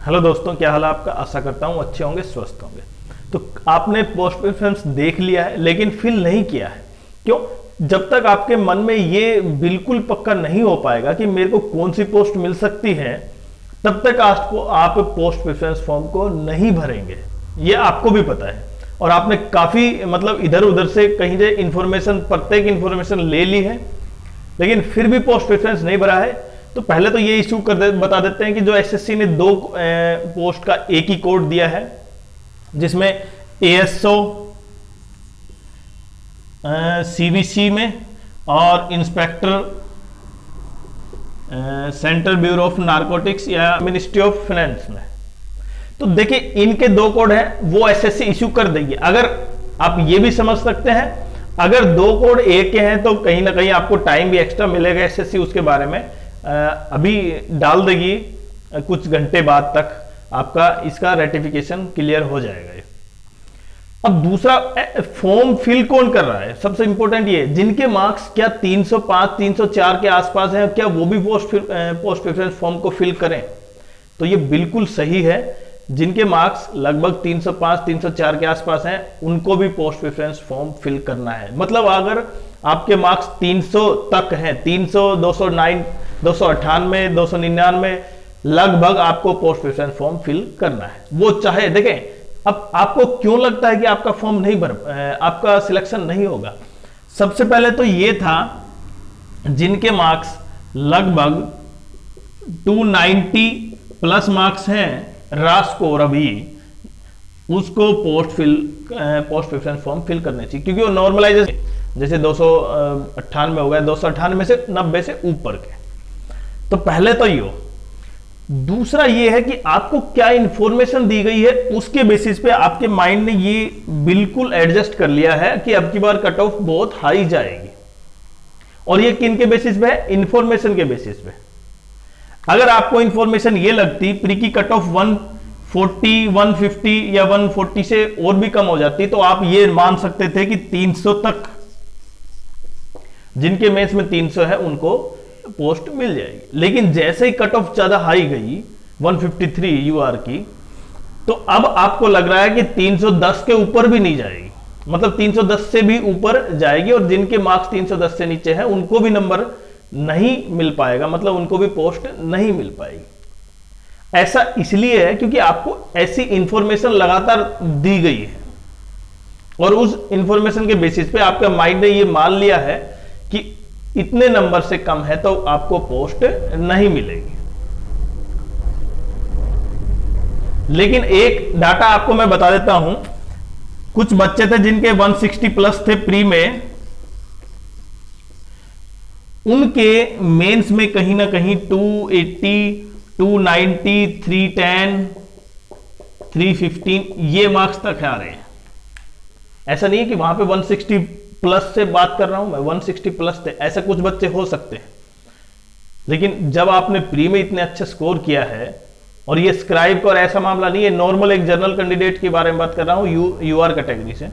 Hello दोस्तों, क्या हाल है आपका। आशा करता हूँ अच्छे होंगे, स्वस्थ होंगे। तो आपने पोस्ट प्रेफरेंस देख लिया है लेकिन फिल नहीं किया है। क्यों? जब तक आपके मन में ये बिल्कुल पक्का नहीं हो पाएगा कि मेरे को कौन सी पोस्ट मिल सकती है, तब तक आप पोस्ट प्रेफरेंस फॉर्म को नहीं भरेंगे। ये आपको भी पता है और आपने काफी इधर उधर से कहीं से इंफॉर्मेशन, प्रत्येक इंफॉर्मेशन ले ली है, लेकिन फिर भी पोस्ट प्रेफरेंस नहीं भरा है। तो पहले तो ये इशू बता देते हैं कि जो एसएससी ने दो पोस्ट का एक ही कोड दिया है, जिसमें एएसओ सीवीसी में और inspector central bureau of narcotics या मिनिस्ट्री ऑफ फाइनेंस में। तो देखिए, इनके दो कोड हैं, वो एसएससी इशू कर देगी। अगर आप ये भी समझ सकते हैं, अगर दो कोड एक के हैं तो कहीं ना कहीं आपको टाइम भी एक्स्ट्रा मिलेगा। एसएससी उसके बारे में अभी डाल देगी, कुछ घंटे बाद तक आपका इसका रेटिफिकेशन क्लियर हो जाएगा। अब दूसरा, फॉर्म फिल कौन कर रहा है, सबसे इंपॉर्टेंट ये, जिनके मार्क्स क्या 305 304 के आसपास हैं, क्या वो भी पोस्ट प्रेफरेंस फॉर्म को फिल करें? तो ये बिल्कुल सही है। जिनके मार्क्स लगभग 305 304 के आसपास हैं, उनको भी पोस्ट प्रेफरेंस फॉर्म फिल करना है। मतलब अगर आपके मार्क्स 300 तक हैं, 300 209 298 299, लगभग आपको पोस्ट प्रेफरेंस फॉर्म फिल करना है। वो चाहे, देखें, अब आपको क्यों लगता है कि आपका फॉर्म नहीं आपका सिलेक्शन नहीं होगा? सबसे पहले तो ये था, जिनके मार्क्स लगभग 290 प्लस मार्क्स हैं, रा स्कोर अभी, उसको पोस्ट प्रेफरेंस फॉर्म फिल करने चाहिए, क्योंकि वो नॉर्मलाइजेशन, जैसे 298 हो गए, 298 से 90 से ऊपर के। तो पहले तो ये हो। दूसरा ये है कि आपको क्या इंफॉर्मेशन दी गई है, उसके बेसिस पे आपके माइंड ने ये बिल्कुल एडजस्ट कर लिया है कि अब की बार कट ऑफ बहुत हाई जाएगी। और ये किन के बेसिस पे है? इंफॉर्मेशन के बेसिस पे। अगर आपको इंफॉर्मेशन ये लगती प्री की कट ऑफ 140 150 या 140 से और भी कम हो जाती, तो आप ये मान सकते थे कि 300 तक, जिनके मेंस में 300 है उनको पोस्ट मिल जाएगी। लेकिन जैसे ही कट ऑफ ज्यादा हाई गई 153 यूआर की, तो अब आपको लग रहा है कि 310 के ऊपर भी नहीं जाएगी, मतलब 310 से भी ऊपर जाएगी। और जिनके मार्क्स 310 से नीचे हैं उनको भी नंबर नहीं मिल पाएगा, मतलब उनको भी पोस्ट नहीं मिल पाएगी। ऐसा इसलिए है क्योंकि आपको ऐसी इंफॉर्मेशन लगातार दी गई है और उस इंफॉर्मेशन के बेसिस पे आपका माइंड ने ये मान लिया है कि इतने नंबर से कम है तो आपको पोस्ट नहीं मिलेगी। लेकिन एक डाटा आपको मैं बता देता हूं, कुछ बच्चे थे जिनके 160 प्लस थे प्री में, उनके मेंस में कहीं ना कहीं 280 290 310 315 ये मार्क्स तक आ रहे हैं। ऐसा नहीं है कि वहां पे 160 प्लस से बात कर रहा हूं मैं, 160 प्लस थे, ऐसे कुछ बच्चे हो सकते हैं। लेकिन जब आपने प्री में इतने अच्छे स्कोर किया है, और ये स्क्राइब का और ऐसा मामला नहीं है, नॉर्मल एक जनरल कैंडिडेट के बारे में बात कर रहा हूं, यूआर कैटेगरी से,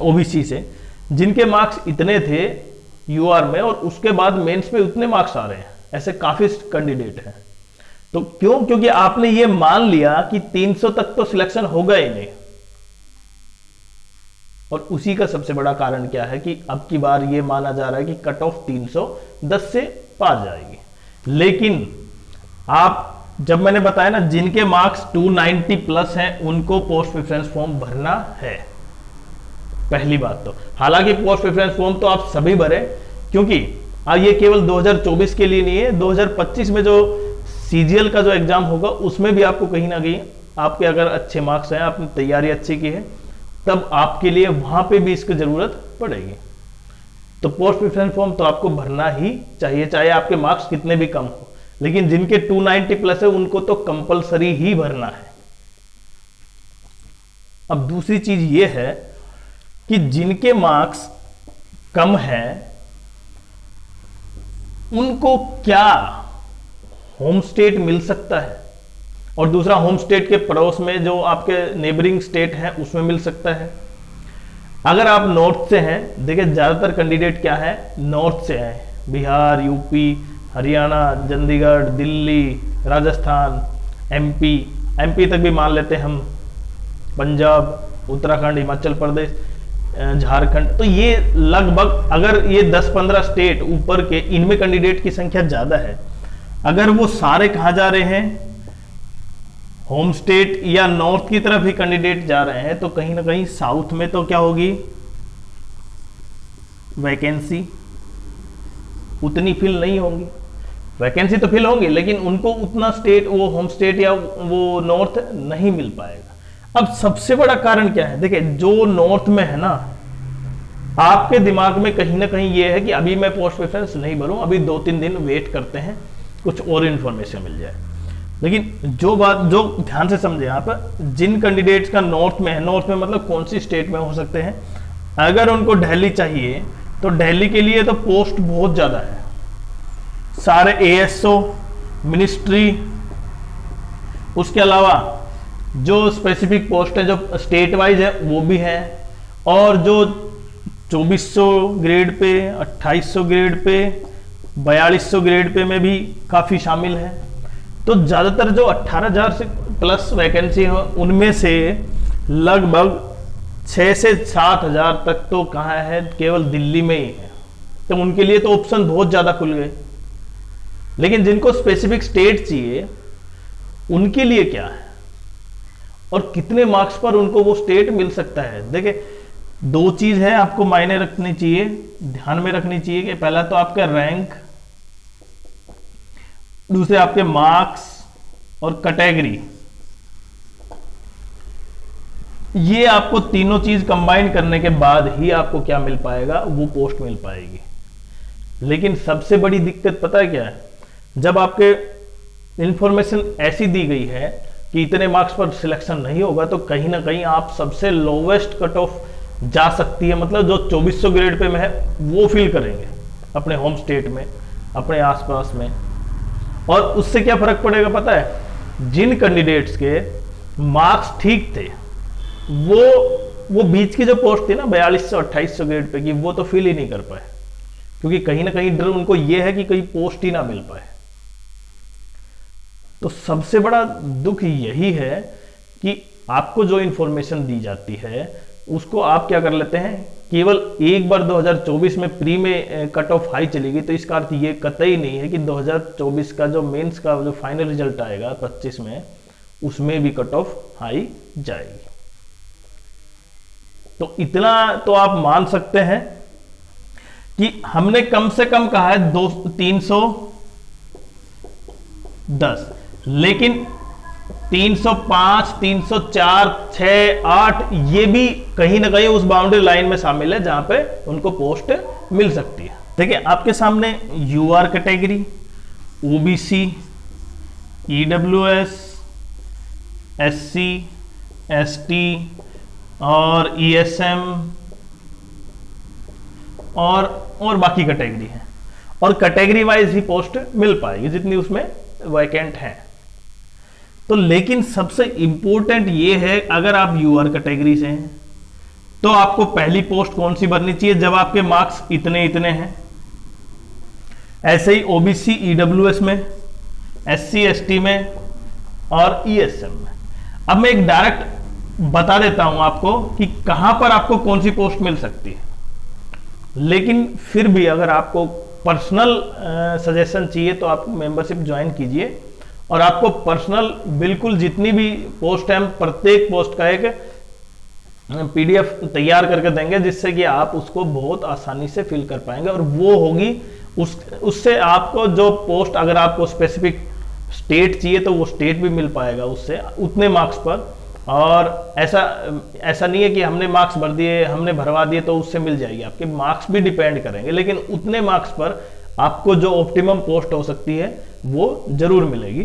ओबीसी से, जिनके मार्क्स इतने थे यूआर में और उसके बाद मेंस में उतने मार्क्स आ रहे हैं, ऐसे काफी कैंडिडेट हैं। तो क्यों? क्योंकि आपने ये मान लिया कि 300 तक तो सिलेक्शन होगा ही नहीं। और उसी का सबसे बड़ा कारण क्या है कि अब की बार ये माना जा रहा है कि कट ऑफ 310 से पार जाएगी। लेकिन आप, जब मैंने बताया ना, जिनके मार्क्स 290 प्लस हैं उनको पोस्ट प्रेफरेंस फॉर्म भरना है, पहली बात तो। हालांकि पोस्ट प्रेफरेंस फॉर्म तो आप सभी भरे, क्योंकि ये केवल 2024 के लिए नहीं है, 2025 में जो सीजीएल का जो एग्जाम होगा उसमें भी आपको कहीं ना कहीं, आपके अगर अच्छे मार्क्स हैं, आपने तैयारी अच्छी की है, तब आपके लिए वहां पे भी इसकी जरूरत पड़ेगी। तो पोस्ट प्रेफरेंस फॉर्म तो आपको भरना ही चाहिए, चाहे आपके मार्क्स कितने भी कम हो। लेकिन जिनके 290 प्लस है उनको तो कंपलसरी ही भरना है। अब दूसरी चीज ये है कि जिनके मार्क्स कम हैं उनको क्या होम स्टेट मिल सकता है, और दूसरा होम स्टेट के पड़ोस में जो आपके नेबरिंग स्टेट है उसमें मिल सकता है। अगर आप नॉर्थ से हैं, देखिए ज्यादातर कैंडिडेट क्या है, नॉर्थ से हैं, Bihar, UP, Haryana, Chandigarh, Delhi, Rajasthan, MP, MP तक भी मान लेते हैं हम, पंजाब, उत्तराखंड, हिमाचल प्रदेश, झारखंड, तो ये लगभग अगर ये 10-15 स्टेट ऊपर के, इनमें कैंडिडेट की संख्या ज्यादा है। अगर वो सारे कहां जा रहे हैं, होम स्टेट या नॉर्थ की तरफ ही कैंडिडेट जा रहे हैं, तो कहीं ना कहीं साउथ में तो क्या होगी, वैकेंसी उतनी फिल नहीं होंगी। वैकेंसी तो फिल होंगी लेकिन उनको उतना स्टेट, वो होम स्टेट या वो नॉर्थ नहीं मिल पाएगा। अब सबसे बड़ा कारण क्या है, देखिए जो नॉर्थ में है ना, आपके दिमाग में कहीं ना कहीं ये है कि अभी मैं पोस्ट प्रेफरेंस नहीं भरूं, अभी 2-3 दिन वेट करते हैं, कुछ और इंफॉर्मेशन मिल जाए। लेकिन जो बात, जो ध्यान से समझे आप, जिन कैंडिडेट्स का नॉर्थ में है, नॉर्थ में मतलब कौन सी स्टेट में हो सकते हैं, अगर उनको दिल्ली चाहिए तो दिल्ली के लिए तो पोस्ट बहुत ज्यादा है, सारे एएसओ, मिनिस्ट्री, उसके अलावा जो स्पेसिफिक पोस्ट है जो स्टेट वाइज है वो भी है, और जो 2400 grade pay, 2800 grade pay, 4200 grade pay में भी काफी शामिल है। तो ज्यादातर जो 18,000 से प्लस वैकेंसी है उनमें से लगभग 6 से 7,000 तक तो कहाँ है, केवल दिल्ली में ही है। तो उनके लिए तो ऑप्शन बहुत ज्यादा खुल गए। लेकिन जिनको स्पेसिफिक स्टेट चाहिए उनके लिए क्या है और कितने मार्क्स पर उनको वो स्टेट मिल सकता है। देखिए 2 चीज है आपको मायने रखनी चाहिए, ध्यान में रखनी चाहिए कि पहला तो आपका रैंक, दूसरे आपके मार्क्स और कैटेगरी। ये आपको तीनों चीज कंबाइन करने के बाद ही आपको क्या मिल पाएगा, वो पोस्ट मिल पाएगी। लेकिन सबसे बड़ी दिक्कत पता है क्या है, जब आपके इंफॉर्मेशन ऐसी दी गई है कि इतने मार्क्स पर सिलेक्शन नहीं होगा, तो कहीं ना कहीं आप सबसे लोवेस्ट कट ऑफ जा सकती है, मतलब जो 2400 ग्रेड पे में है वो फिल करेंगे अपने होम स्टेट में, अपने आसपास में। और उससे क्या फर्क पड़ेगा पता है, जिन कैंडिडेट्स के मार्क्स ठीक थे वो बीच की जो पोस्ट थी ना 4200-2800 ग्रेड पे की, वो तो फिल ही नहीं कर पाए, क्योंकि कहीं ना कहीं डर उनको ये है कि कहीं पोस्ट ही ना मिल पाए। तो सबसे बड़ा दुख यही है कि आपको जो इंफॉर्मेशन दी जाती है उसको आप क्या कर लेते हैं, केवल एक बार 2024 में प्री में कट ऑफ हाई चलेगी, तो इसका अर्थ ये कतई नहीं है कि 2024 का जो मेंस का जो फाइनल रिजल्ट आएगा 25 में, उसमें भी कट ऑफ हाई जाएगी। तो इतना तो आप मान सकते हैं कि हमने कम से कम कहा है 310, लेकिन 305, 304, 6, 8 ये भी कहीं ना कहीं उस बाउंड्री लाइन में शामिल है जहां पे उनको पोस्ट मिल सकती है। देखिए आपके सामने UR category, OBC, EWS, SC, ST और ईएसएम और बाकी कैटेगरी है, और कैटेगरी वाइज ही पोस्ट मिल पाएगी जितनी उसमें वैकेंट है। तो लेकिन सबसे इंपॉर्टेंट ये है, अगर आप यूआर कैटेगरी से हैं तो आपको पहली पोस्ट कौन सी भरनी चाहिए, जब आपके मार्क्स इतने इतने हैं। ऐसे ही ओबीसी, ईडब्ल्यूएस में, एससी एसटी में और ईएसएम में। अब मैं एक डायरेक्ट बता देता हूं आपको कि कहां पर आपको कौन सी पोस्ट मिल सकती है, लेकिन फिर भी अगर आपको पर्सनल सजेशन चाहिए तो आप मेंबरशिप ज्वाइन कीजिए, और आपको पर्सनल बिल्कुल जितनी भी पोस्ट है, प्रत्येक पोस्ट का एक पीडीएफ तैयार करके देंगे, जिससे कि आप उसको बहुत आसानी से फिल कर पाएंगे। और वो होगी उससे आपको जो पोस्ट, अगर आपको स्पेसिफिक स्टेट चाहिए तो वो स्टेट भी मिल पाएगा उससे उतने मार्क्स पर। और ऐसा नहीं है कि हमने मार्क्स भर दिए, हमने भरवा दिए तो उससे मिल जाएगी, आपके मार्क्स भी डिपेंड करेंगे, लेकिन उतने मार्क्स पर आपको जो ऑप्टिमम पोस्ट हो सकती है वो जरूर मिलेगी।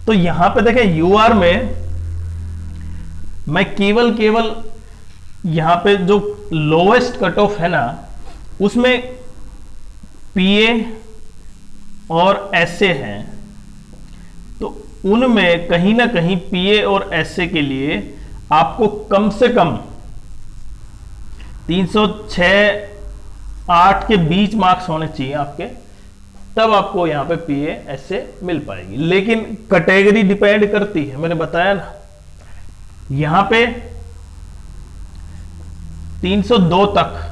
तो यहां पे देखें यूआर में मैं केवल यहां पे जो लोएस्ट कट ऑफ है ना, उसमें पीए और एसए हैं, तो उनमें कहीं ना कहीं पीए और एसए के लिए आपको कम से कम 306-8 के बीच मार्क्स होने चाहिए आपके, तब आपको यहां पे PASA मिल पाएगी। लेकिन कैटेगरी डिपेंड करती है, मैंने बताया ना, यहां पे 302 तक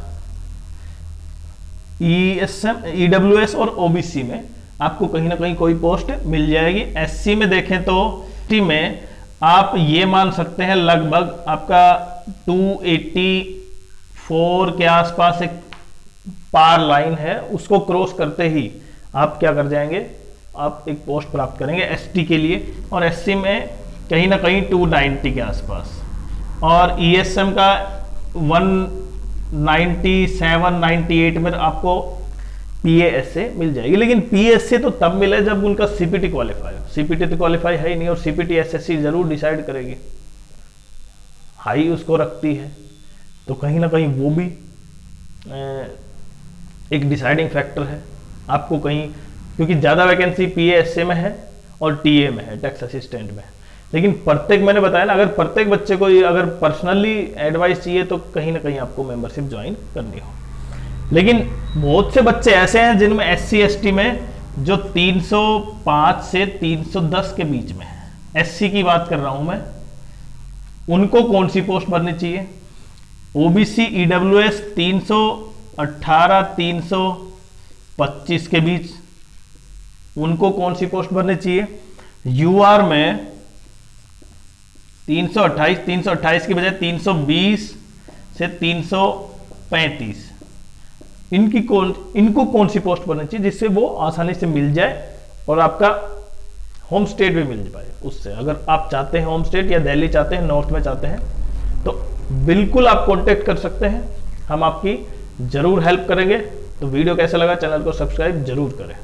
ESM, EWS और OBC में आपको कहीं ना कहीं कोई पोस्ट मिल जाएगी। SC में देखें तो SC में आप ये मान सकते हैं लगभग आपका 284 के आसपास एक पार लाइन है, उसको क्रॉस करते ही आप क्या कर जाएंगे, आप एक पोस्ट प्राप्त करेंगे ST के लिए। और SC में कहीं ना कहीं 290 के आसपास, और ESM का 197, 98 में आपको PASA मिल जाएगी। लेकिन PASA तो तब मिले जब उनका CPT क्वालिफाई हो। CPT तो क्वालिफाई है ही नहीं, और CPT SSC जरूर डिसाइड करेगी, हाई उसको रखती है, तो कहीं ना कहीं वो भी एक डिसाइडिंग फैक्टर है आपको कहीं, क्योंकि ज़्यादा वैकेंसी PASA में है और TA में है, टैक्स असिस्टेंट में। लेकिन प्रत्येक, मैंने बताया ना, अगर प्रत्येक बच्चे को अगर पर्सनली एडवाइस चाहिए तो कहीं ना कहीं आपको मेंबरशिप ज्वाइन करनी हो। लेकिन बहुत से बच्चे ऐसे हैं जिनमें SC ST में जो 305 से 310 के बीच में है, SC की बात कर रहा हूं मैं, उनको कौन सी पोस्ट भरनी चाहिए? OBC EWS 318, 325 के बीच, उनको कौन सी पोस्ट भरनी चाहिए? UR में 328 की बजाय 320 से 335, इनको कौन सी पोस्ट भरनी चाहिए जिससे वो आसानी से मिल जाए और आपका होम स्टेट भी मिल जाए उससे। अगर आप चाहते हैं होम स्टेट या दिल्ली चाहते हैं, नॉर्थ में चाहते हैं, तो बिल्कुल आप कांटेक्ट कर सकते हैं, हम आपकी जरूर हेल्प करेंगे। तो वीडियो कैसा लगा, चैनल को सब्सक्राइब जरूर करें।